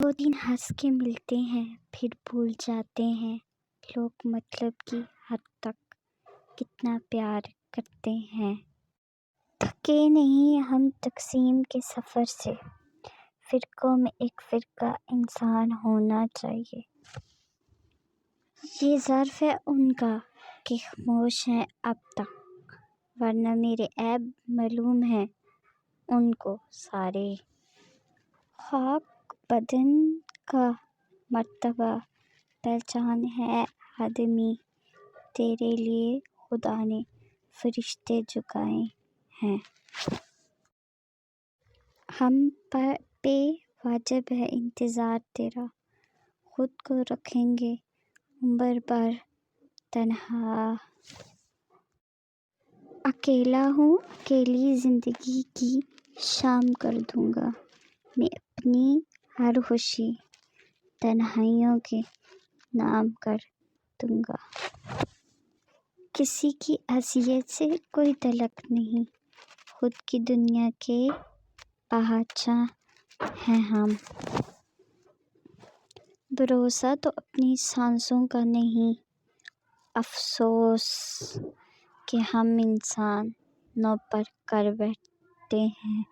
دو دن ہنس کے ملتے ہیں پھر بھول جاتے ہیں لوگ مطلب کی حد تک کتنا پیار کرتے ہیں۔ تھکے نہیں ہم تقسیم کے سفر سے، فرقوں میں ایک فرقہ انسان ہونا چاہیے۔ یہ ظرف ہے ان کا کہ خاموش ہیں اب تک، ورنہ میرے عیب معلوم ہیں ان کو سارے۔ خاک بدن کا مرتبہ پہچان ہے آدمی، تیرے لیے خدا نے فرشتے جگائے ہیں۔ ہم پہ واجب ہے انتظار تیرا، خود کو رکھیں گے عمر بھر تنہا۔ اکیلا ہوں اکیلی زندگی کی شام کر دوں گا، میں اپنی ہر خوشی تنہائیوں کے نام کر دوں گا۔ کسی کی اذیت سے کوئی تعلق نہیں، خود کی دنیا کے بادشاہ ہیں ہم۔ بھروسہ تو اپنی سانسوں کا نہیں، افسوس کہ ہم انسانوں پر کر بیٹھتے ہیں۔